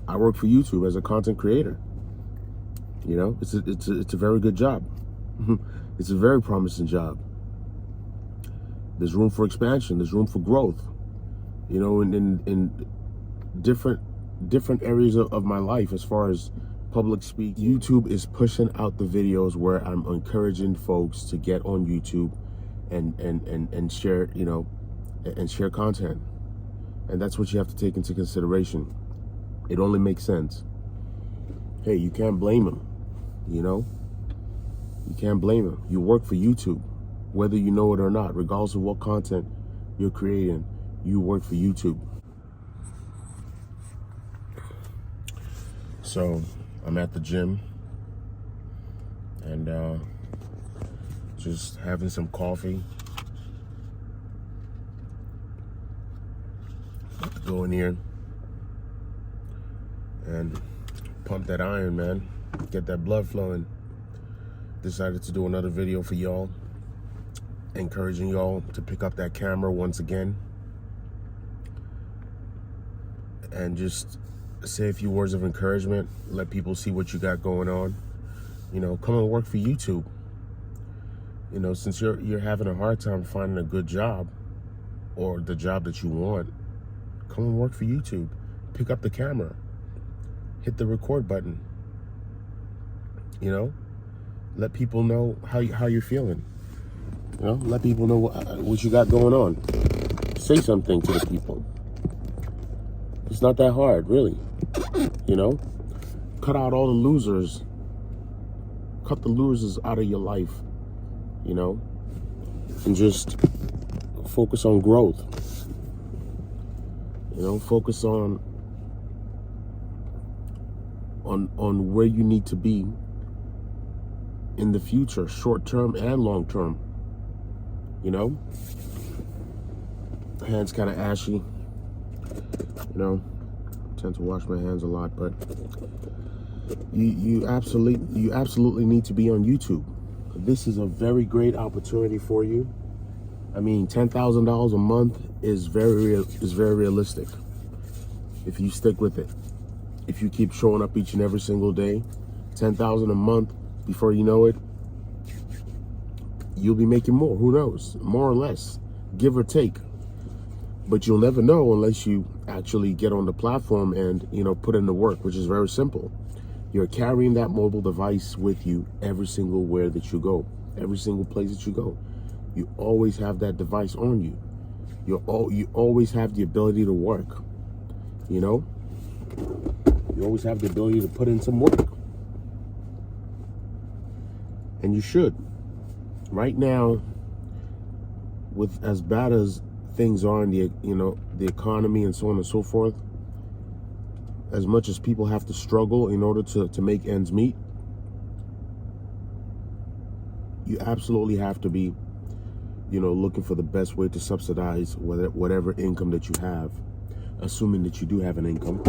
I work for YouTube as a content creator. You know, it's a very good job. It's a very promising job. There's room for expansion. There's room for growth. You know, in different areas of my life, as far as public speak. YouTube is pushing out the videos where I'm encouraging folks to get on YouTube and share, you know, and share content. And that's what you have to take into consideration. It only makes sense. Hey, you can't blame them, you know? You can't blame them. You work for YouTube, whether you know it or not, regardless of what content you're creating, you work for YouTube. So I'm at the gym and just having some coffee. Go in here and pump that iron, man. Get that blood flowing. Decided to do another video for y'all, encouraging y'all to pick up that camera once again and just say a few words of encouragement. Let people see what you got going on. You know, come and work for YouTube. You know, since you're having a hard time finding a good job or the job that you want, come and work for YouTube. Pick up the camera. Hit the record button. You know, let people know how you're feeling. You know, let people know what you got going on. Say something to the people. It's not that hard, really. You know, cut out all the losers. Cut the losers out of your life. You know, and just focus on growth. You know, focus on where you need to be in the future, short term and long term. You know, hands kind of ashy. You know, I tend to wash my hands a lot, but you absolutely need to be on YouTube. This is a very great opportunity for you. I mean, $10,000 a month is very realistic if you stick with it. If you keep showing up each and every single day, $10,000 a month, before you know it, you'll be making more. Who knows? More or less, give or take. But you'll never know unless you actually get on the platform and, you know, put in the work, which is very simple. You're carrying that mobile device with you every single where that you go, every single place that you go. You always have that device on you. You always have the ability to work. You know, you always have the ability to put in some work, and you should. Right now, with as bad as things are in the economy and so on and so forth, as much as people have to struggle in order to make ends meet, you absolutely have to be, you know, looking for the best way to subsidize whatever income that you have, assuming that you do have an income.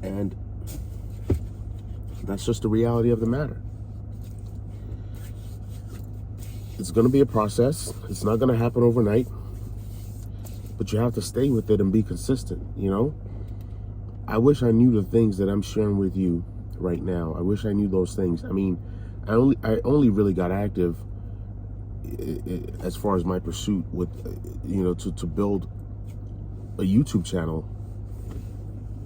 And that's just the reality of the matter. It's going to be a process. It's not going to happen overnight, but you have to stay with it and be consistent. You know, I wish I knew the things that I'm sharing with you right now. I wish I knew those things. I mean, I only really got active as far as my pursuit with, you know, to build a YouTube channel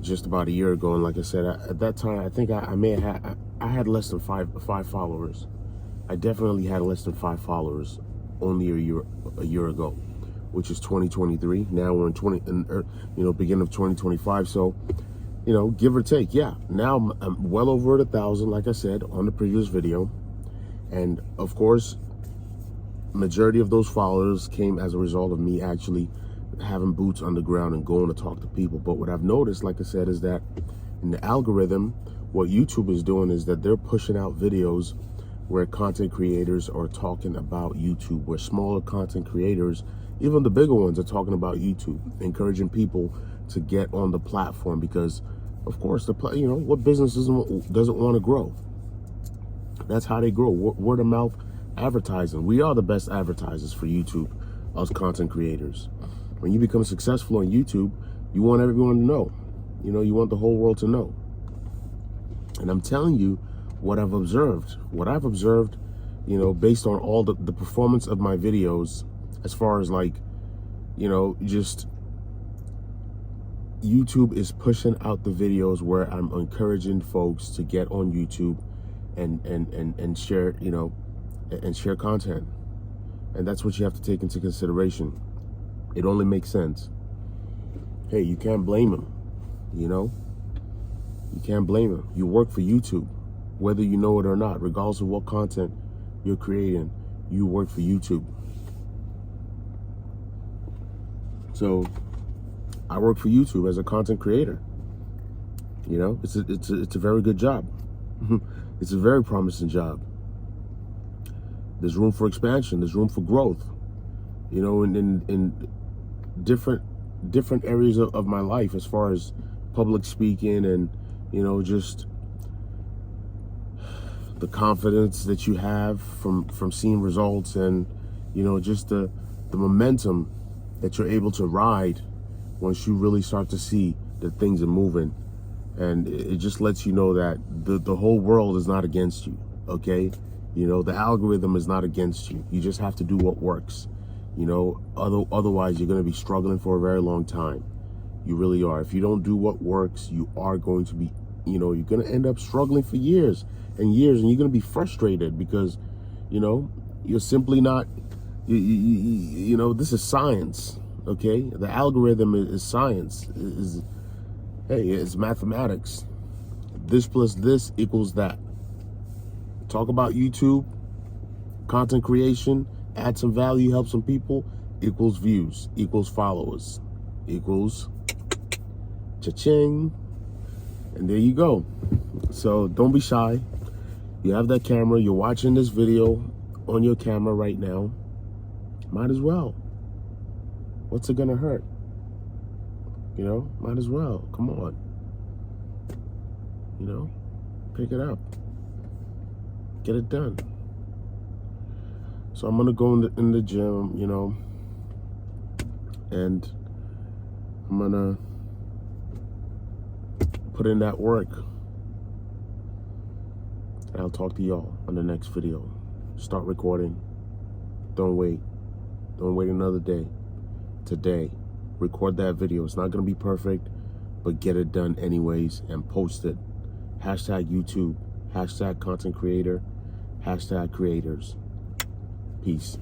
just about a year ago. And like I said, at that time, I think I had less than five followers. I definitely had less than 5 followers only a year ago, which is 2023. Now we're in beginning of 2025. So, you know, give or take, yeah. Now I'm well over 1,000, like I said on the previous video, and of course, majority of those followers came as a result of me actually having boots on the ground and going to talk to people. But what I've noticed, like I said, is that in the algorithm, what YouTube is doing is that they're pushing out videos where content creators are talking about YouTube, where smaller content creators, even the bigger ones, are talking about YouTube, encouraging people to get on the platform, because of course, what business doesn't want to grow? That's how they grow. Word of mouth advertising. We are the best advertisers for YouTube, us content creators. When you become successful on YouTube, You want everyone to know. You know, you want the whole world to know. And I'm telling you what I've observed. What I've observed, you know, based on all the performance of my videos, as far as like, you know, just YouTube is pushing out the videos where I'm encouraging folks to get on YouTube and share, you know, and share content. And that's what you have to take into consideration. It only makes sense. Hey, you can't blame them, you know? You can't blame them. You work for YouTube, whether you know it or not, regardless of what content you're creating, you work for YouTube. So I work for YouTube as a content creator. You know, it's a very good job. It's a very promising job. There's room for expansion. There's room for growth. You know, in different areas of my life, as far as public speaking and, you know, just the confidence that you have from seeing results, and, you know, just the momentum that you're able to ride once you really start to see that things are moving. And it just lets you know that the whole world is not against you, okay? You know, the algorithm is not against you. You just have to do what works. You know, otherwise you're going to be struggling for a very long time. You really are. If you don't do what works, you are going to be, you know, you're going to end up struggling for years and years, and you're going to be frustrated because, you know, you're simply not, you know, this is science, okay? The algorithm is science. Hey, it's mathematics. This plus this equals that. Talk about YouTube, content creation, add some value, help some people, equals views, equals followers, equals cha-ching. And there you go. So don't be shy. You have that camera, you're watching this video on your camera right now. Might as well. What's it gonna hurt? You know, might as well. Come on. You know, pick it up. Get it done. So I'm gonna go in the gym, you know, and I'm gonna put in that work. And I'll talk to y'all on the next video. Start recording. Don't wait. Don't wait another day. Today, record that video. It's not gonna be perfect, but get it done anyways and post it. Hashtag YouTube, hashtag content creator, hashtag creators. Peace.